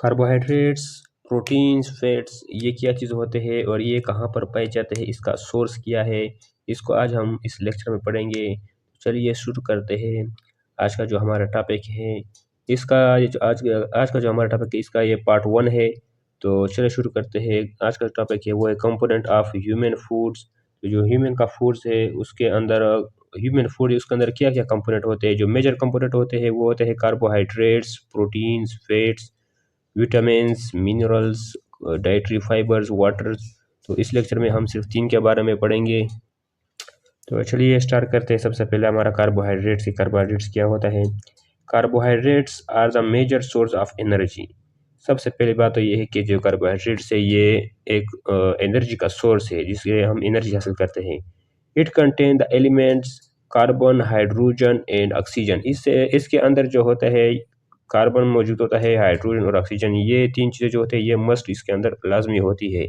Carbohydrates, proteins, fats ये क्या चीज़ होते हैं और ये कहाँ पर पाए जाते हैं, इसका सोर्स क्या है, इसको आज हम इस लेक्चर में पढ़ेंगे। चलिए शुरू करते हैं। आज का जो हमारा टॉपिक है, इसका ये जो आज का जो हमारा टॉपिक है, इसका ये पार्ट 1 है। तो चलिए शुरू करते हैं। आज का टॉपिक है वो है कंपोनेंट ऑफ ह्यूमन फूड्स। तो जो ह्यूमन का फूड्स है उसके अंदर ह्यूमन फूड है उसके अंदर क्या-क्या कंपोनेंट होते हैं। जो मेजर कंपोनेंट होते हैं वो होते हैं carbohydrates, proteins, fats, vitamins, minerals, dietary fibres, water. तो इस लेक्चर में हम सिर्फ 3 के बारे में पढ़ेंगे। तो चलिए स्टार्ट करते हैं। सबसे पहले हमारा कार्बोहाइड्रेट्स। कार्बोहाइड्रेट्स क्या होता है? Carbohydrates are the major source of energy. सबसे पहली बात तो ये है कि जो कार्बोहाइड्रेट्स है ये एक एनर्जी का सोर्स है जिससे हम एनर्जी हासिल करते हैं। It contain the elements carbon, hydrogen and oxygen. इससे इसके अंदर जो होता है कार्बन मौजूद होता है, हाइड्रोजन और ऑक्सीजन, ये 3 चीज़ें जो होती है ये मस्ट इसके अंदर लाजमी होती है।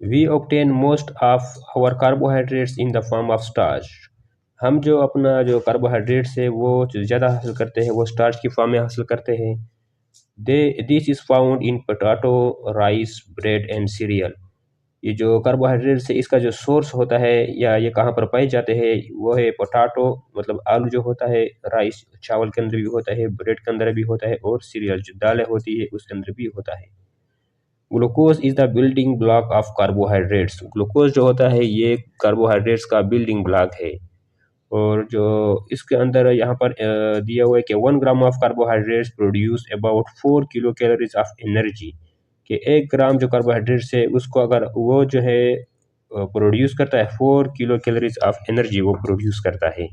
We obtain most of our carbohydrates in the form of starch. हम जो अपना जो कार्बोहाइड्रेट्स है वो ज़्यादा हासिल करते हैं वो स्टार्च की फॉर्म में हासिल करते हैं। This is found in potato, rice, bread and serial. ये जो कार्बोहाइड्रेट्स है इसका जो सोर्स होता है या ये कहाँ पर पाए जाते हैं वो है पोटैटो, मतलब आलू जो होता है, राइस चावल के अंदर भी होता है, ब्रेड के अंदर भी होता है और सीरियल जो दालें होती है उसके अंदर भी होता है। Glucose is the building block of carbohydrates. Glucose जो होता है ये कार्बोहाइड्रेट्स का बिल्डिंग ब्लॉक है। और जो इसके अंदर यहाँ पर दिया हुआ है कि 1 gram of carbohydrates produce about 4 kilo calories of energy. कि 1 ग्राम जो कार्बोहाइड्रेट्स है उसको अगर वो जो है प्रोड्यूस करता है 4 किलो कैलोरीज ऑफ एनर्जी वो प्रोड्यूस करता है।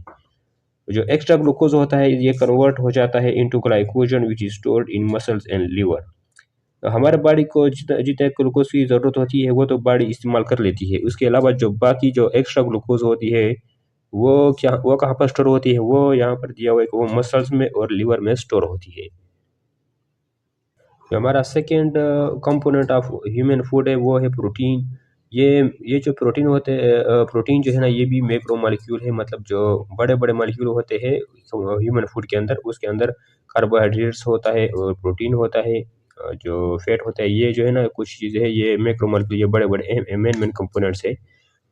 जो एक्स्ट्रा ग्लूकोज होता है ये कन्वर्ट हो जाता है into glycogen which is stored in muscles and liver. तो हमारे बॉडी को जितना जितना ग्लूकोज की ज़रूरत होती है वो तो बॉडी इस्तेमाल कर लेती है। उसके अलावा जो बाकी जो एक्स्ट्रा ग्लूकोज होती है वो कहाँ पर स्टोर होती है, वो यहाँ पर दिया हुआ है कि वो मसल्स में और लिवर में स्टोर होती है। जो हमारा second component of human food है वो है प्रोटीन। ये जो प्रोटीन होते हैं, प्रोटीन जो है ना ये भी मैक्रो मॉलिक्यूल है, मतलब जो बड़े बड़े मॉलिक्यूल होते हैं ह्यूमन फूड के अंदर, उसके अंदर कार्बोहाइड्रेट्स होता है और प्रोटीन होता है। जो फैट होता है ये जो है ना कुछ चीज़ें है ये मैक्रो मॉलिक्यूल, ये बड़े बड़े मेन कंपोनेंट्स है।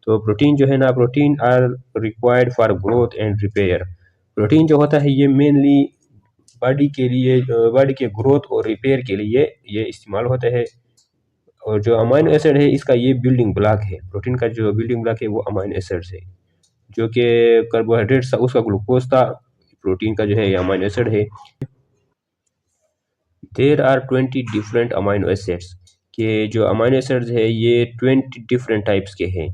तो प्रोटीन जो है ना, protein are required for growth and repair. Protein जो होता है ये मेनली बॉडी के लिए, बॉडी के ग्रोथ और रिपेयर के लिए ये इस्तेमाल होते हैं। और जो अमाइनो एसिड है इसका ये बिल्डिंग ब्लॉक है। प्रोटीन का जो बिल्डिंग ब्लॉक है वो अमाइनो एसिड्स है। जो कि कार्बोहाइड्रेट्स था उसका ग्लूकोज था, प्रोटीन का जो है ये अमाइनो एसिड है। There are 20 different amino acids. के जो अमाइनो एसिड्स है ये 20 डिफरेंट टाइप्स के हैं।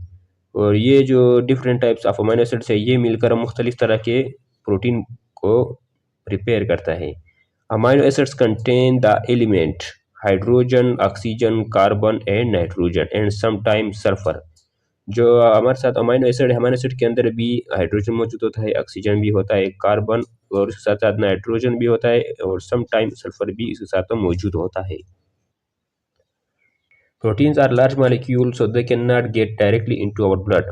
और ये जो different types of amino acids है ये मिलकर मुख्तलिफ तरह के प्रोटीन को प्रिपेयर करता है। Amino acids contain the element hydrogen, oxygen, carbon and nitrogen and sometime sulphur. जो हमारे साथ अमाइनो एसिड है, अमाइनो एसिड के अंदर भी हाइड्रोजन मौजूद होता है, ऑक्सीजन भी होता है, कार्बन और उसके साथ साथ नाइट्रोजन भी होता है और समटाइम सल्फर भी इसके साथ मौजूद होता है। Proteins are large molecule so they can not get directly into our blood.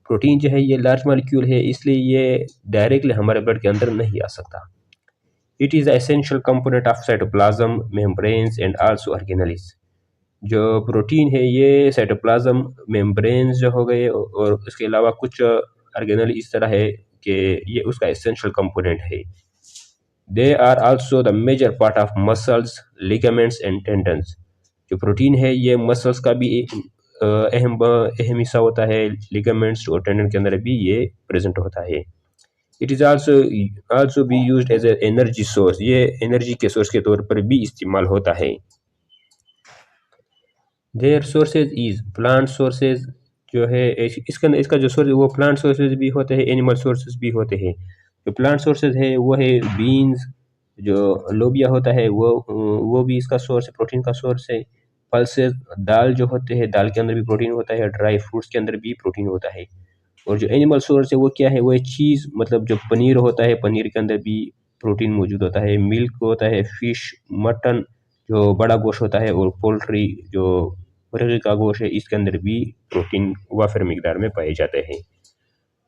Protein जो है ये लार्ज मॉलिक्यूल है इसलिए ये डायरेक्टली हमारे ब्लड के अंदर नहीं आ सकता। It is the essential component of cytoplasm, membranes and also organelles. जो प्रोटीन है ये साइटोप्लाज्म, मेम्ब्रेन्स जो हो गए और उसके अलावा कुछ ऑर्गेनल इस तरह है कि ये उसका एसेंशियल कंपोनेंट है। They are also the major part of muscles, ligaments and tendons. जो प्रोटीन है ये मसल्स का भी अहम हिस्सा होता है, लिगामेंट्स और टेंडन के अंदर भी ये प्रेजेंट होता है। It is also be used as a energy source. ये एनर्जी के सोर्स के तौर पर भी इस्तेमाल होता है। Their sources is plant sources. जो है इसके अंदर इसका जो सोर्स है वो प्लांट सोर्सेज भी होते हैं, एनिमल सोर्सेज भी होते हैं। जो प्लांट सोर्सेज है वो है बीन्स, जो लोबिया होता है वो भी इसका सोर्स है, प्रोटीन का सोर्स है। पल्सेस, दाल जो होते हैं दाल के अंदर भी प्रोटीन होता है, ड्राई फ्रूट्स के अंदर भी प्रोटीन होता है। और जो एनिमल सोर्स है वो क्या है, वो है चीज़, मतलब जो पनीर होता है पनीर के अंदर भी प्रोटीन मौजूद होता है, मिल्क होता है, फिश, मटन जो बड़ा गोश्त होता है और पोल्ट्री जो मुर्गे का गोश्त है इसके अंदर भी प्रोटीन वाफिर मिकदार में पाए जाते हैं।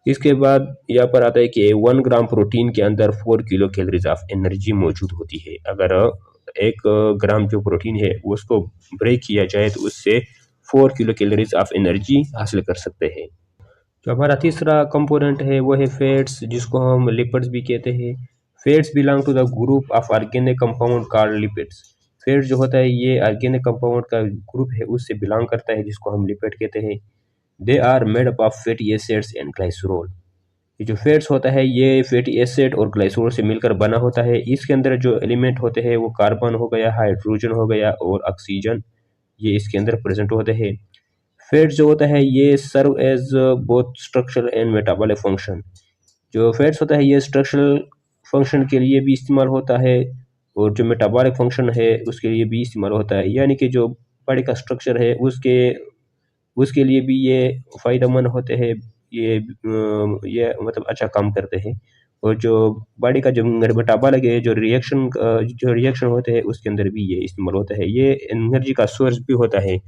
इसके बाद यहाँ पर आता है कि 1 ग्राम प्रोटीन के अंदर 4 किलो कैलोरीज ऑफ एनर्जी मौजूद होती है। अगर 1 ग्राम जो प्रोटीन है उसको ब्रेक किया जाए तो उससे 4 किलो कैलोरीज ऑफ एनर्जी हासिल कर सकते हैं। जो हमारा तीसरा कंपोनेंट है वो है फैट्स, जिसको हम लिपिड्स भी कहते हैं। Fats belong to the group of organic compound called lipids. Fat जो होता है ये ऑर्गेनिक कंपाउंड का ग्रुप है, उससे बिलोंग करता है, जिसको हम लिपिड कहते हैं। They are made up of fatty acids and glycerol. ये जो फैट्स होता है ये फैटी एसिड और ग्लाइसरॉल से मिलकर बना होता है। इसके अंदर जो एलिमेंट होते हैं वो कार्बन हो गया, हाइड्रोजन हो गया और ऑक्सीजन, ये इसके अंदर प्रेजेंट होते हैं। फैट जो होता है ये serve as both structural and metabolic function. जो फैट्स होता है ये स्ट्रक्चरल फंक्शन के लिए भी इस्तेमाल होता है और जो मेटाबॉलिक फंक्शन है उसके लिए भी इस्तेमाल होता है, यानी कि जो बॉडी का स्ट्रक्चर है उसके लिए भी ये फ़ायदेमंद होते हैं। ये मतलब अच्छा काम करते हैं। और जो बॉडी का जो मेटाबॉलिक है, जो रिएक्शन होते हैं उसके अंदर भी ये इस्तेमाल होता है। ये एनर्जी का सोर्स भी होता है,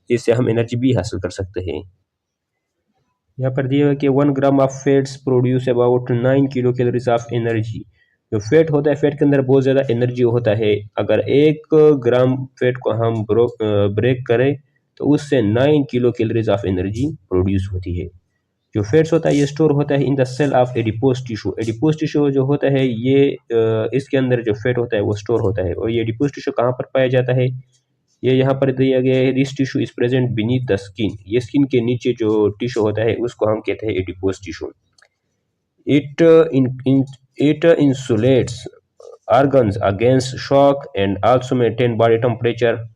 इससे हम एनर्जी भी हासिल कर सकते हैं। यहाँ पर दिया हुआ कि 1 gram of fats produce about 9 kilo calories of energy. जो फैट होता है फैट के अंदर बहुत ज़्यादा एनर्जी होता है। अगर 1 ग्राम फैट को हम ब्रेक करें तो उससे 9 kilo calories of energy produce होती है। जो फैट्स होता है ये स्टोर होता है in the cell of adipose tissue. Adipose tissue जो होता है ये इसके अंदर जो फैट होता है वो स्टोर होता है। और ये एडिपोज टिश्यू कहाँ पर पाया जाता है, ये यहाँ पर दिया गया है। This tissue is present beneath the skin. ये स्किन के नीचे जो टिश्यू होता है उसको हम कहते हैं adipose tissue. It it insulates organs against shock and also maintain body temperature.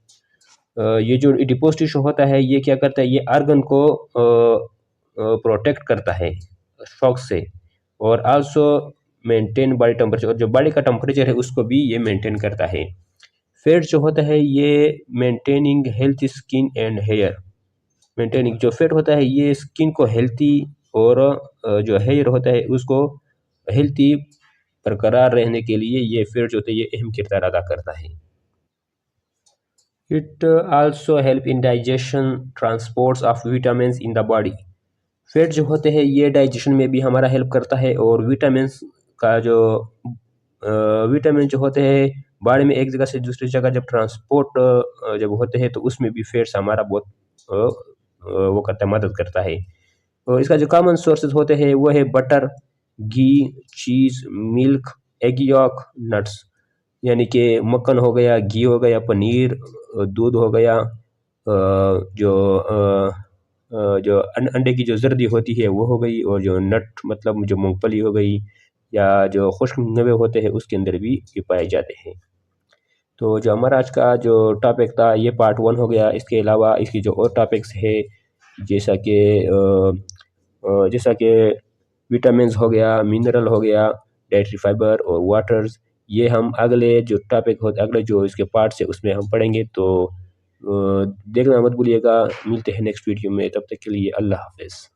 ये जो एडिपोज टिश्यू होता है ये क्या करता है, ये ऑर्गन को प्रोटेक्ट करता है शॉक से और आल्सो मेंटेन बॉडी टेम्परेचर, और जो बॉडी का टेम्परेचर है उसको भी ये मेंटेन करता है। फैट जो होता है ये maintaining healthy skin and hair. Maintaining जो फैट होता है ये स्किन को हेल्थी और जो हेयर होता है उसको हेल्थी बरकरार रहने के लिए ये फैट जो होता है ये अहम किरदार अदा करता है। It also help in digestion transports of vitamins in the body. Fat जो होते हैं ये डाइजेशन में भी हमारा हेल्प करता है और विटामिन्स का जो विटामिन जो होते हैं बॉडी में एक जगह से दूसरी जगह जब ट्रांसपोर्ट जब होते हैं तो उसमें भी फैट्स हमारा बहुत वो करता है, मदद करता है। और इसका जो कॉमन सोर्सेज होते हैं वो है बटर, घी, चीज़, मिल्क, एग यॉक, नट्स, यानी कि मक्खन हो गया, घी हो गया, पनीर, दूध हो गया, जो अंडे की जो जर्दी होती है वो हो गई, और जो नट मतलब जो मूंगफली हो गई या जो खुश्क मेवे होते हैं उसके अंदर भी ये पाए जाते हैं। तो जो हमारा आज का जो टॉपिक था ये पार्ट 1 हो गया। इसके अलावा इसकी जो और टॉपिक्स है जैसा कि विटामिन्स हो गया, मिनरल हो गया, डाइटरी फाइबर और वाटर्स, ये हम अगले जो टॉपिक होते अगले जो इसके पार्ट्स है उसमें हम पढ़ेंगे। तो देखना मत भूलिएगा। मिलते हैं नेक्स्ट वीडियो में, तब तक के लिए अल्लाह हाफ़िज़।